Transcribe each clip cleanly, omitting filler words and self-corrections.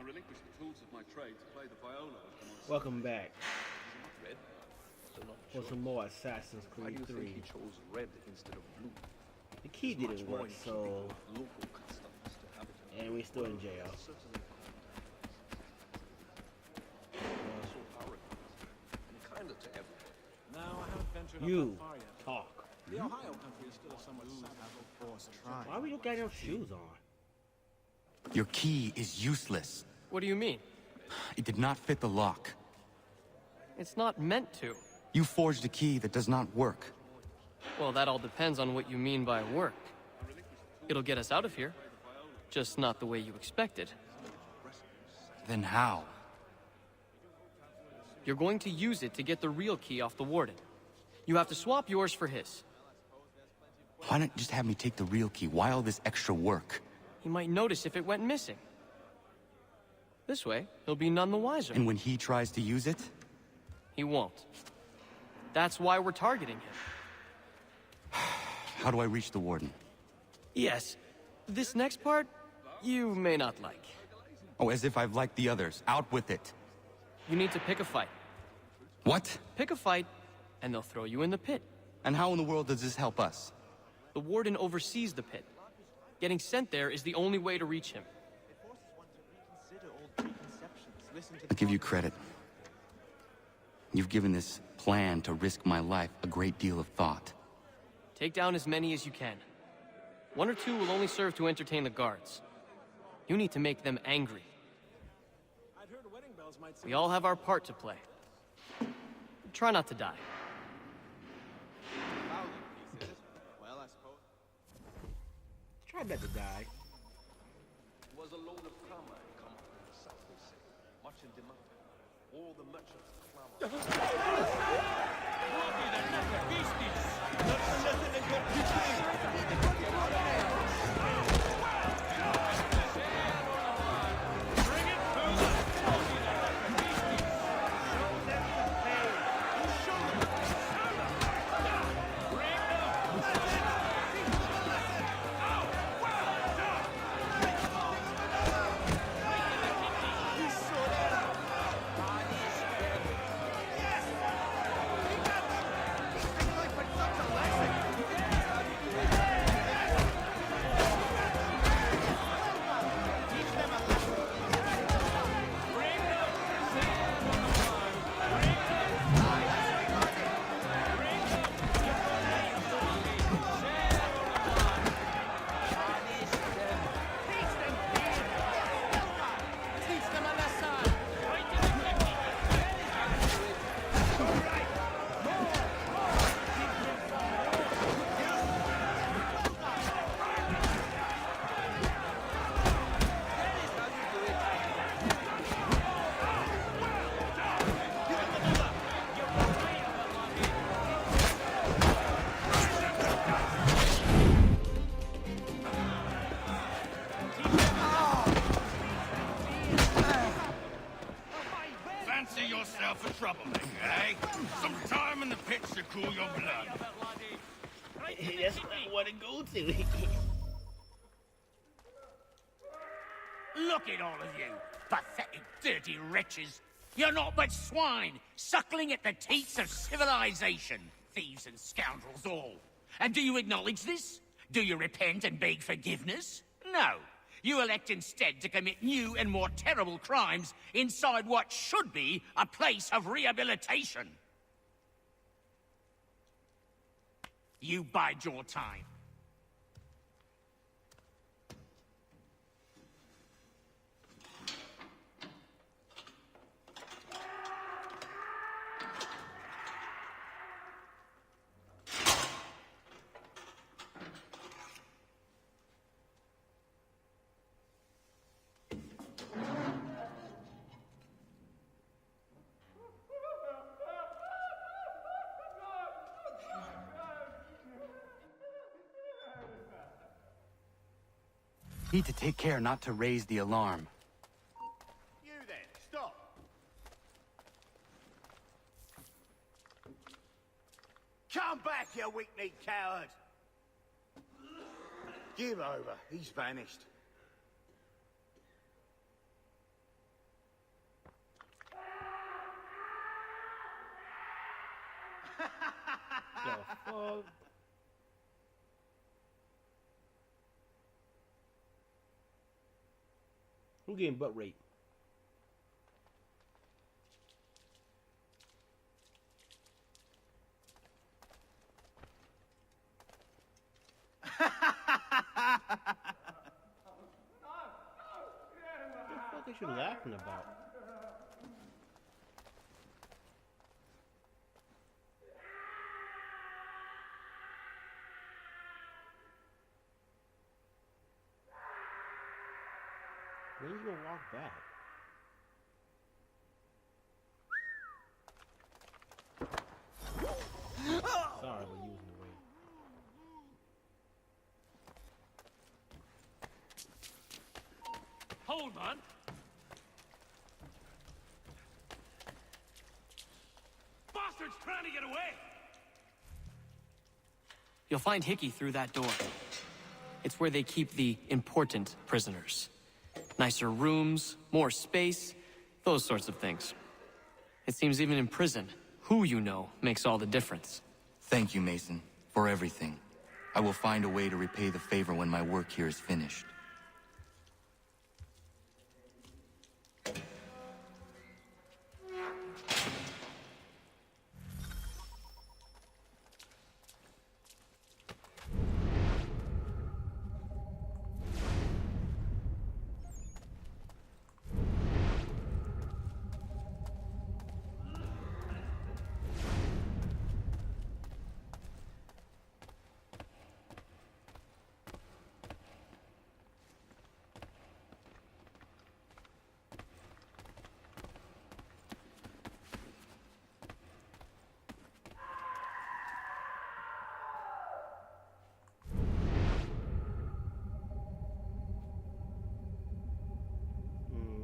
relinquish the tools of my trade to play the viola with them on Welcome back Red? Still not for sure. some more Assassin's Why do Creed you 3. think he chose red instead of blue? The key Much didn't more work, in so keeping with local customs to have it. and we're still in jail. Certainly so arrogant and kinder to everyone. No, I haven't ventured up You that far yet. talk. The Ohio country is still a somewhat savage forced try. Why we don't got no shoes on? Your key is useless. What do you mean? It did not fit the lock. It's not meant to. You forged a key that does not work. Well, that all depends on what you mean by work. It'll get us out of here. Just not the way you expected. Then how? You're going to use it to get the real key off the warden. You have to swap yours for his. Why not just have me take the real key? Why all this extra work? He might notice if it went missing. This way, he'll be none the wiser. And when he tries to use it? He won't. That's why we're targeting him. How do I reach the warden? Yes, this next part, you may not like. Oh, as if I've liked the others. Out with it. You need to pick a fight. What? Pick a fight, and they'll throw you in the pit. And how in the world does this help us? The warden oversees the pit. Getting sent there is the only way to reach him. I give you credit. You've given this plan to risk my life a great deal of thought. Take down as many as you can. One or two will only serve to entertain the guards. You need to make them angry. I'd heard wedding bells might We all have our part to play. Try not to die. Well, I suppose. Try not to die. Was a load of carmine come from the south, they say. Much in demand. All the merchants clamor. Fancy yourself a troublemaker, eh? Some time in the pit to cool your blood. That's what I want to go to. Look at all of you, pathetic, dirty wretches. You're not but swine, suckling at the teats of civilization. Thieves and scoundrels all. And do you acknowledge this? Do you repent and beg forgiveness? No. You elect instead to commit new and more terrible crimes inside what should be a place of rehabilitation. You bide your time. Need to take care not to raise the alarm. You then, stop. Come back, you weak-kneed coward! Give over. He's vanished. dog. Who getting butt raped? What the fuck is you laughing about? When you gonna walk back? Sorry for using the way. Hold on. Bastard's trying to get away. You'll find Hickey through that door. It's where they keep the important prisoners. Nicer rooms, more space, those sorts of things. It seems even in prison, who you know makes all the difference. Thank you, Mason, for everything. I will find a way to repay the favor when my work here is finished.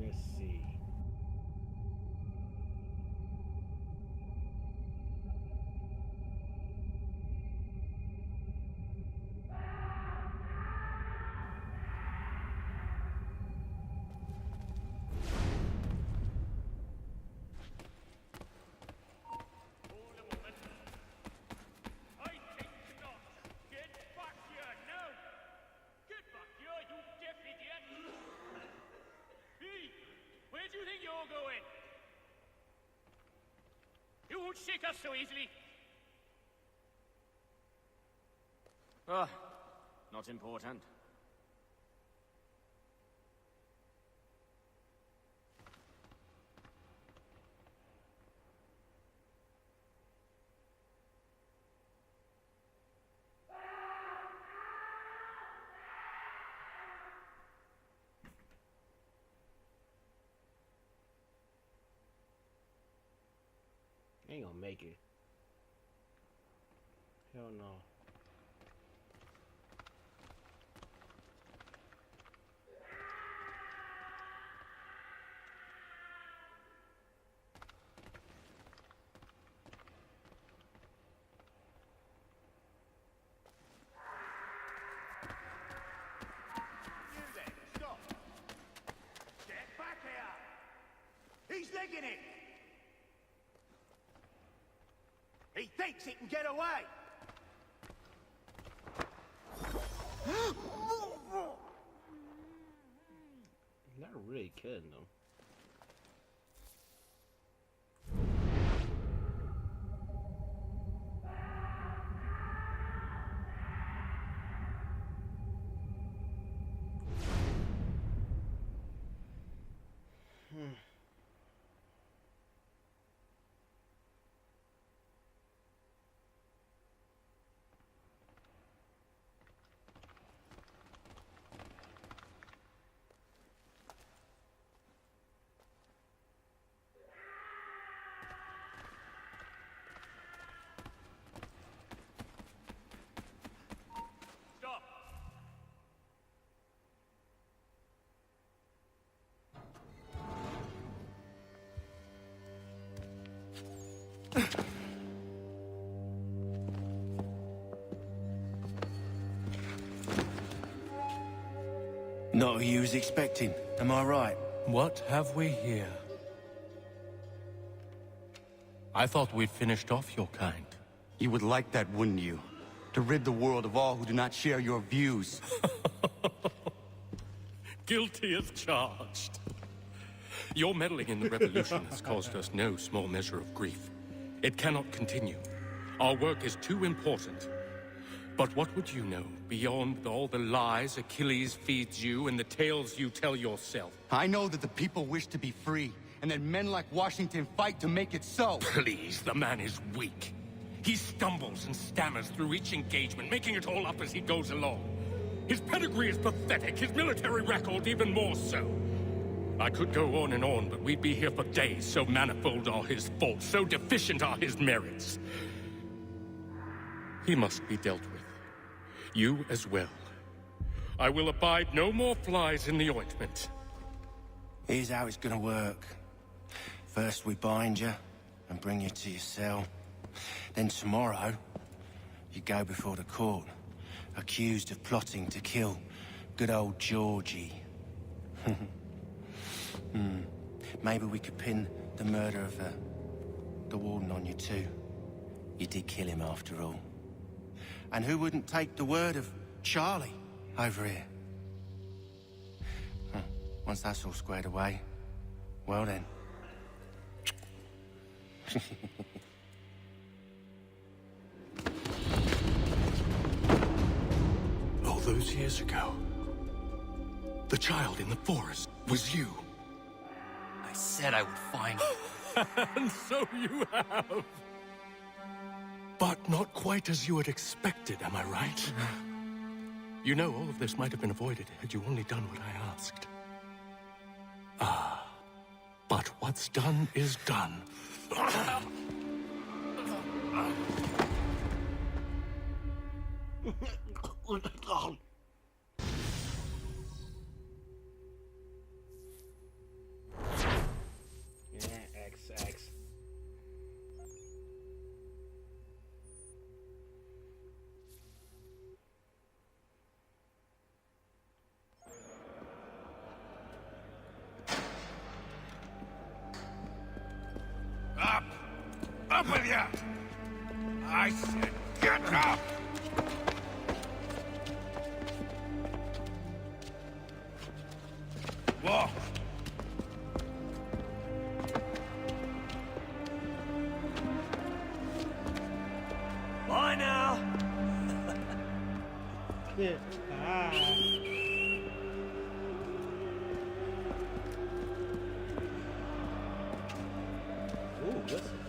Let's see. I think not. Get back here now. Get back here, you deaf idiot. Hey, where do you think you're going? You won't shake us so easily. Not important. Ain't gonna make it. Hell no. You then, stop. Get back here. He's legging it. He thinks he can get away. Not really kidding though. Stop. Not who you was expecting, am I right? What have we here? I thought we'd finished off your kind. You would like that, wouldn't you? To rid the world of all who do not share your views. Guilty as charged. Your meddling in the revolution has caused us no small measure of grief. It cannot continue. Our work is too important. But what would you know beyond all the lies Achilles feeds you and the tales you tell yourself? I know that the people wish to be free, and that men like Washington fight to make it so. Please, the man is weak. He stumbles and stammers through each engagement, making it all up as he goes along. His pedigree is pathetic, his military record even more so. I could go on and on, but we'd be here for days, so manifold are his faults, so deficient are his merits. He must be dealt with. You as well. I will abide no more flies in the ointment. Here's how it's gonna work. First we bind you and bring you to your cell. Then tomorrow, you go before the court, accused of plotting to kill good old Georgie. Maybe we could pin the murder of the warden on you too. You did kill him after all. And who wouldn't take the word of Charlie over here? Once that's all squared away, well then. All those years ago, the child in the forest was you. I said I would find you. And so you have. But not quite as you had expected, am I right? You know, all of this might have been avoided had you only done what I asked. But what's done is done. Yeah, XX. Up! Up with you! I said get up! Walk! Bye now! Yeah. Ah. Ooh, listen.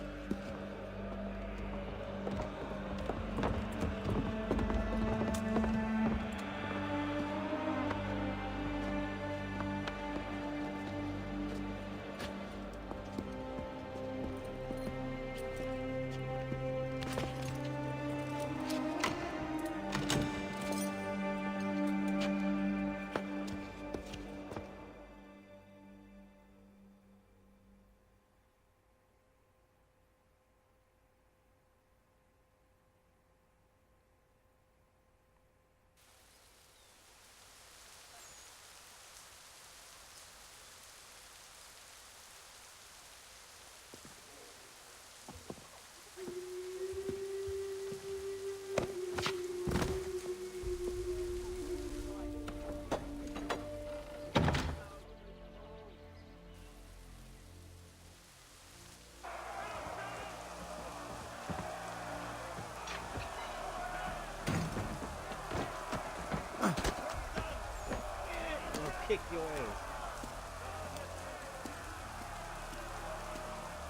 Kick your ass.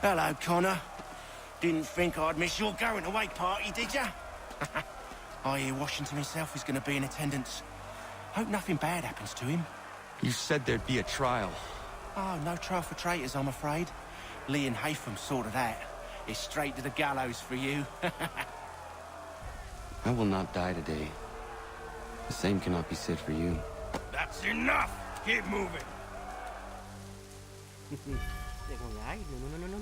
Hello, Connor. Didn't think I'd miss your going away party, did ya? I hear Washington himself is going to be in attendance. Hope nothing bad happens to him. You said there'd be a trial. Oh, no trial for traitors, I'm afraid. Lee and Haytham sorted that. It's straight to the gallows for you. I will not die today. The same cannot be said for you. That's enough! Keep moving! They're going, ay, no.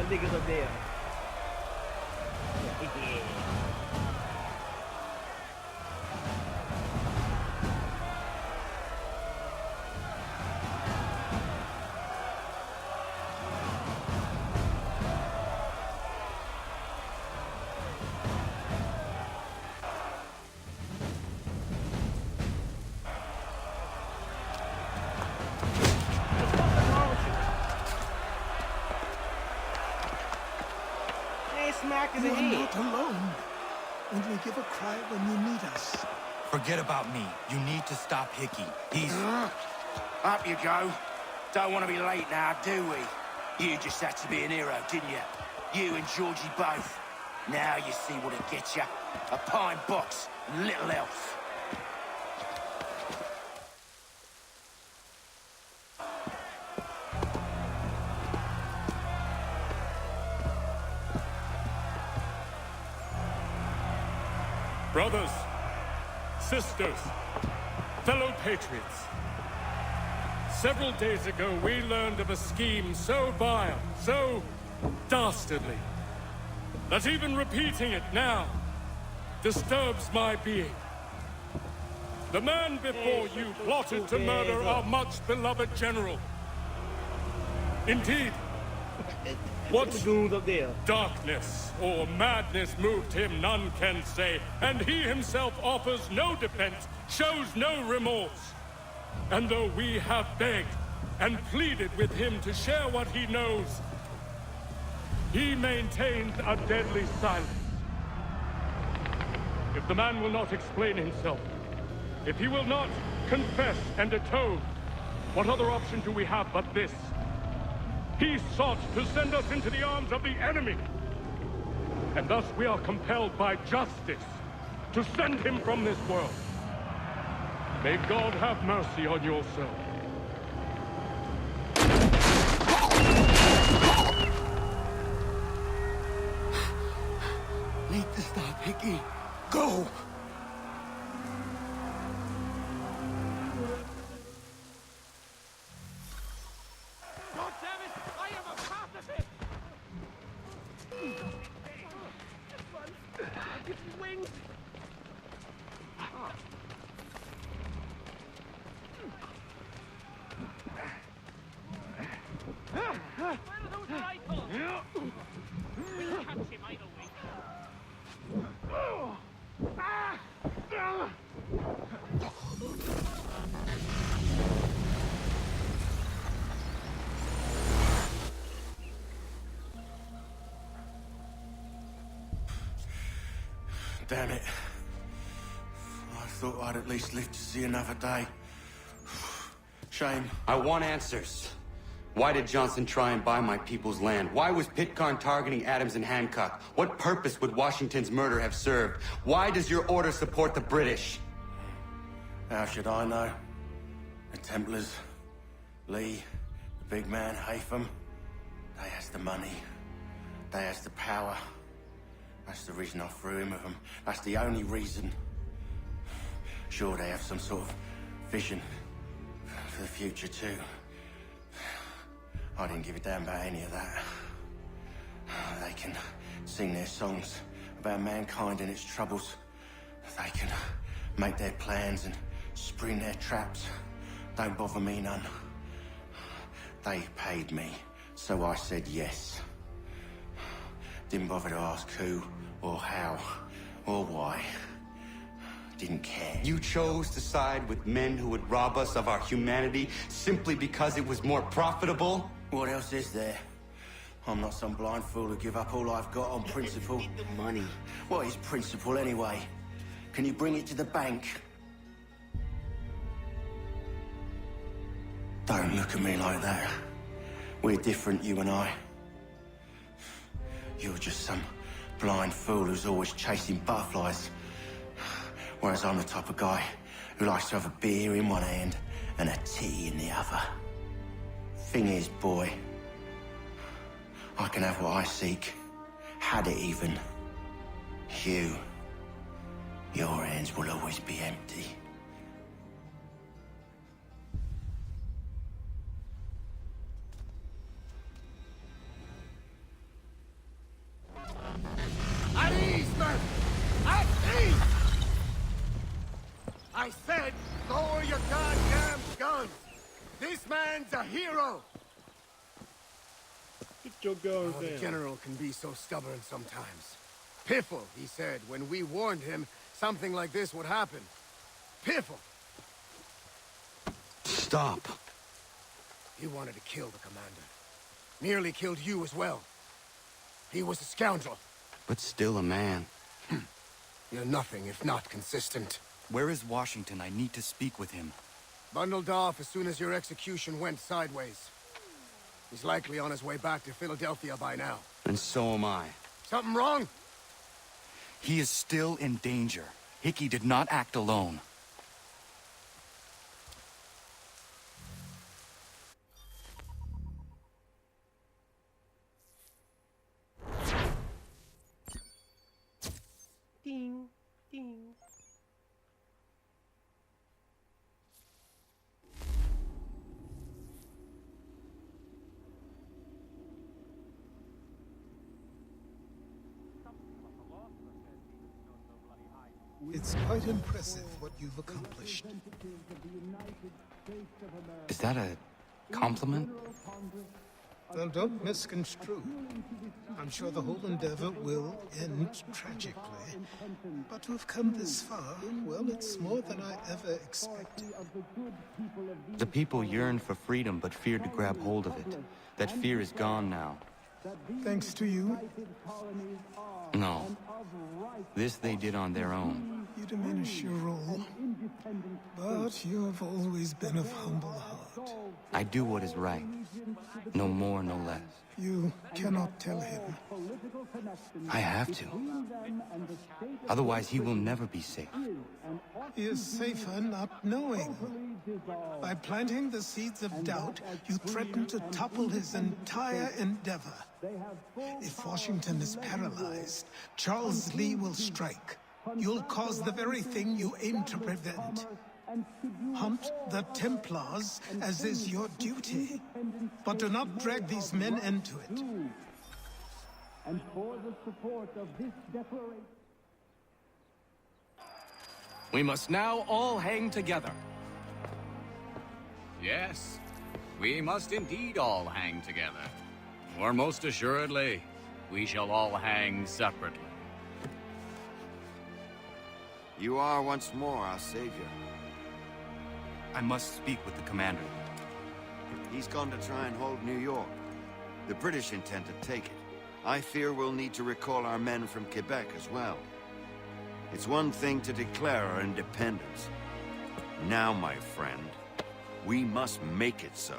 niggas up there. Smack in the You are head. not alone. Only give a cry when you need us. Forget about me. You need to stop Hickey. He's... Up you go. Don't want to be late now, do we? You just had to be an hero, didn't you? You and Georgie both. Now you see what it gets you. A pine box and little else. Brothers, sisters, fellow patriots. Several days ago, we learned of a scheme so vile, so dastardly, that even repeating it now disturbs my being. The man before you plotted to murder our much-beloved general. Indeed, what goons up there? Darkness or madness moved him, none can say, and he himself offers no defense, shows no remorse. And though we have begged and pleaded with him to share what he knows, he maintains a deadly silence. If the man will not explain himself, if he will not confess and atone, what other option do we have but this? He sought to send us into the arms of the enemy. And thus we are compelled by justice to send him from this world. May God have mercy on your soul. Need to stop Hickey. Go! God damn it! I am a pacifist! I'll give you wings! Where are those rifles? We'll catch him either way. Damn it. I thought I'd at least live to see another day. Shame. I want answers. Why did Johnson try and buy my people's land? Why was Pitcairn targeting Adams and Hancock? What purpose would Washington's murder have served? Why does your order support the British? How should I know? The Templars, Lee, the big man, Haytham, they has the money. They has the power. That's the reason I threw in with them. That's the only reason. Sure, they have some sort of vision for the future too. I didn't give a damn about any of that. They can sing their songs about mankind and its troubles. They can make their plans and spring their traps. Don't bother me none. They paid me, so I said yes. Didn't bother to ask who, or how, or why. Didn't care. You chose to side with men who would rob us of our humanity simply because it was more profitable? What else is there? I'm not some blind fool who give up all I've got on principle. The money. What is principle anyway? Can you bring it to the bank? Don't look at me like that. We're different, you and I. You're just some blind fool who's always chasing butterflies. Whereas I'm the type of guy who likes to have a beer in one hand and a tea in the other. Thing is, boy, I can have what I seek. Had it even. Your hands will always be empty. I said, lower your goddamn guns! This man's a hero! Get your guns The down. general can be so stubborn sometimes. Piffle, he said, when we warned him something like this would happen. Piffle! Stop. He wanted to kill the commander. Nearly killed you as well. He was a scoundrel. But still a man. You're nothing if not consistent. Where is Washington? I need to speak with him. Bundled off as soon as your execution went sideways. He's likely on his way back to Philadelphia by now. And so am I. Something wrong? He is still in danger. Hickey did not act alone. Ding, ding. It's quite impressive what you've accomplished. Is that a compliment? Now, don't misconstrue. I'm sure the whole endeavor will end tragically. But to have come this far, well, it's more than I ever expected. The people yearn for freedom but feared to grab hold of it. That fear is gone now. Thanks to you, No. This they did on their own. you diminish your role. But you have always been of humble heart. I do what is right. No more, no less. You cannot tell him. I have to. Otherwise, he will never be safe. He is safer not knowing. By planting the seeds of doubt, you threaten to topple his entire endeavor. If Washington is paralyzed, Charles Lee will strike. You'll cause the very thing you aim to prevent. Hunt the Templars, as is your duty. But do not drag these men into it. And for the support of this declaration. We must now all hang together. Yes, we must indeed all hang together. Or most assuredly, we shall all hang separately. You are once more our savior. I must speak with the commander. He's gone to try and hold New York. The British intend to take it. I fear we'll need to recall our men from Quebec as well. It's one thing to declare our independence. Now, my friend, we must make it so.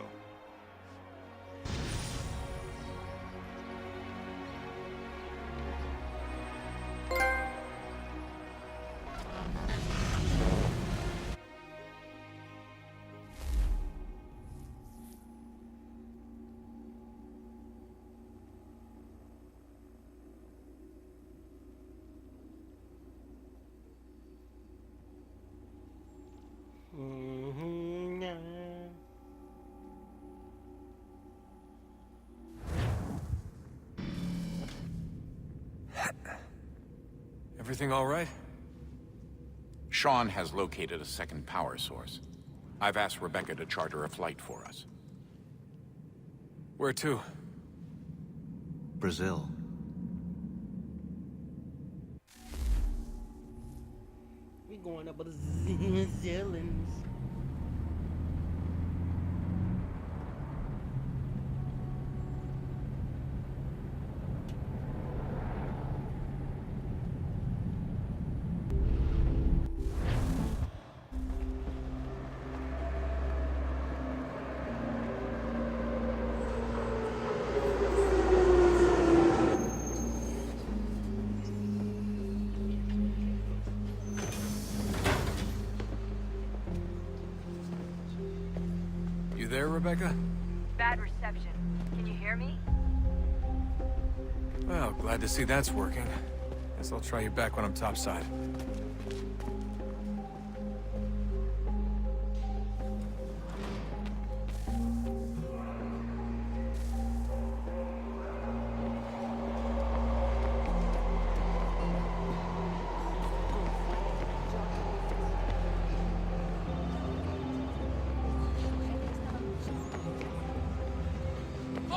Everything all right? Sean has located a second power source. I've asked Rebecca to charter a flight for us. Where to? Brazil. We going up with the Zealands. You there, Rebecca? Bad reception. Can you hear me? Well, glad to see that's working. Guess I'll try you back when I'm topside.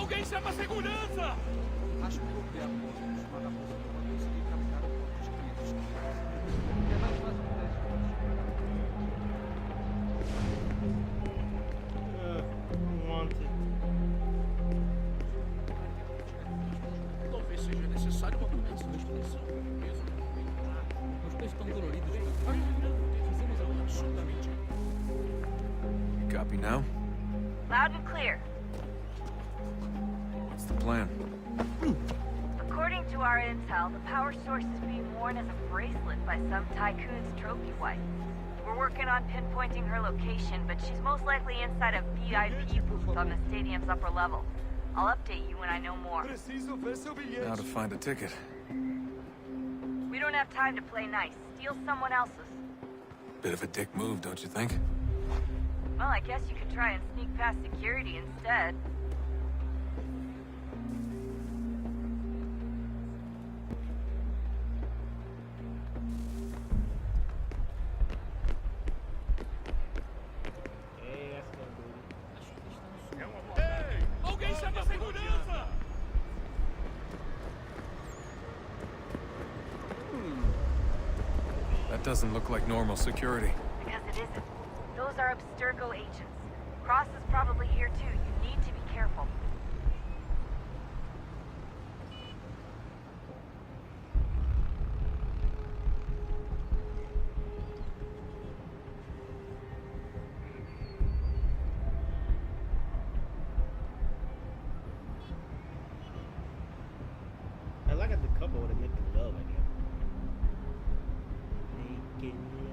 Alguém chama a segurança! Acho que golpear a porta dos vagabundos pra conseguir captar o corpo de 500 quilos. É mais fácil que 10 Talvez seja necessário uma mudança de expressão. Meus pés estão doloridos. Fizemos algo absurdamente. Copy now? Loud and clear. What's the plan? According to our intel, the power source is being worn as a bracelet by some tycoon's trophy wife. We're working on pinpointing her location, but she's most likely inside a VIP booth on the stadium's upper level. I'll update you when I know more. Now to find a ticket. We don't have time to play nice. Steal someone else's. Bit of a dick move, don't you think? Well, I guess you could try and sneak past security instead. Alguém chama a segurança! That doesn't look like normal security. Because it isn't. Those are Abstergo agents. Cross is probably here too. You need to be careful. I like at the couple to make the love, I guess. Making love.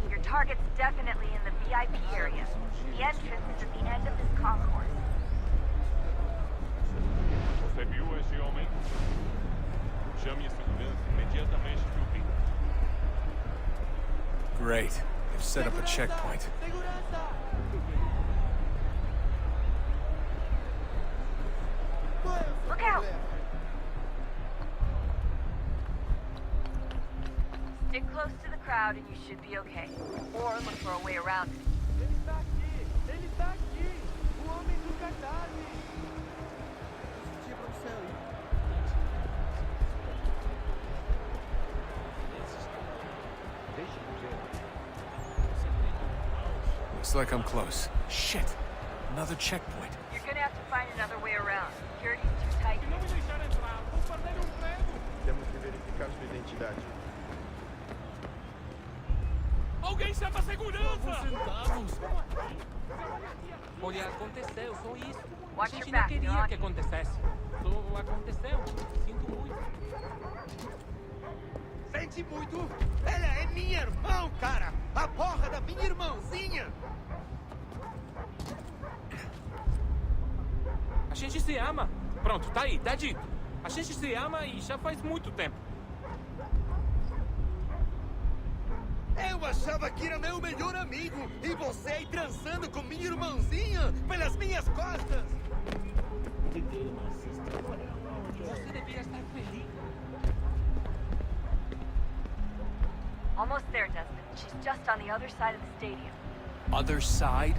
Your target's definitely in the VIP area. The entrance is at the end of this concourse. Você viu esse homem? Chame a segurança imediatamente, Truby. Great. They've set up a checkpoint. Look out! Stick close to the crowd and you should be okay. Or look for a way around it. Ele está aqui! Ele está aqui! O homem do cartaz! Looks like I'm close. Shit! Another checkpoint. You're gonna have to find another way around. Security's too tight. Temos que verificar sua identidade. Alguém chama a segurança! Olha, aconteceu, só isso. A Watch gente your não back, queria Johnny. que acontecesse. Só aconteceu. Sinto muito. Sente muito? Ela é minha irmã, cara! A porra da minha irmãzinha! A gente se ama. Pronto, tá aí, tá dito. A gente se ama e já faz muito tempo. Eu achava que era meu melhor amigo e você aí transando com minha irmãzinha pelas minhas costas! Você devia estar feliz. Almost there, Desmond. She's just on the other side of the stadium. Other side?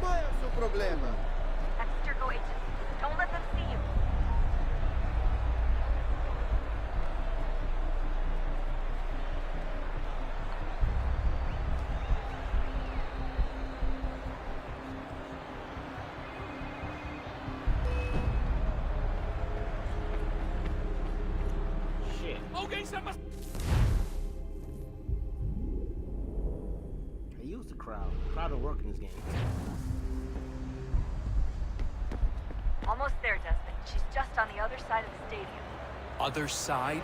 Qual é o seu problema? Abstergo agents. Don't let them see you. Shit. Alguém chama... I use the crowd. The crowd will work in this game. Almost there, Desmond. She's just on the other side of the stadium. Other side?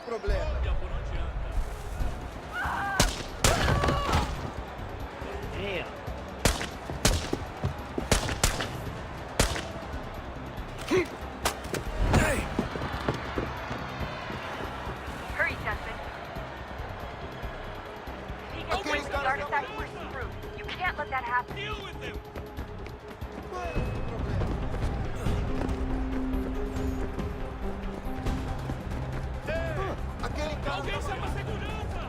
problema. Damn. Hurry, Desmond. If he gets away from the artifact, we're screwed. You can't let that happen. Deal with him! Aquele cara... Alguém chama a segurança!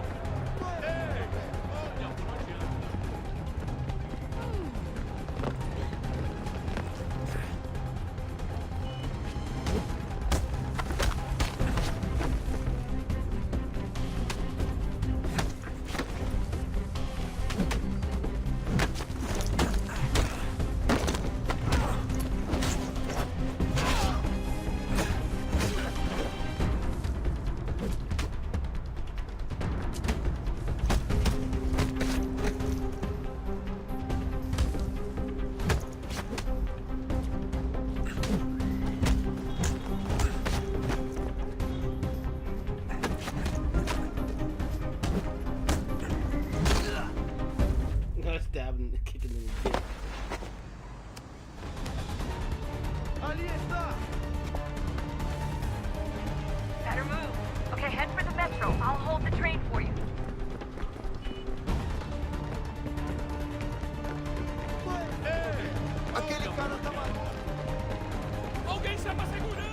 Stabbing, kicking in the dick. Ali está! Better move. Okay, head for the metro. I'll hold the train for you. Aquele cara tá maluco! Alguém chama a segurança!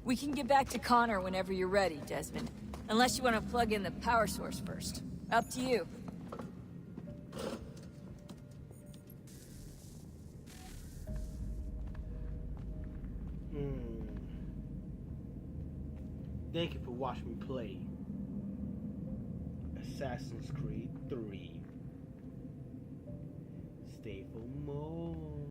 We can get back to Connor whenever you're ready, Desmond. Unless you want to plug in the power source first. Up to you. Thank you for watching me play Assassin's Creed 3. Stay for more.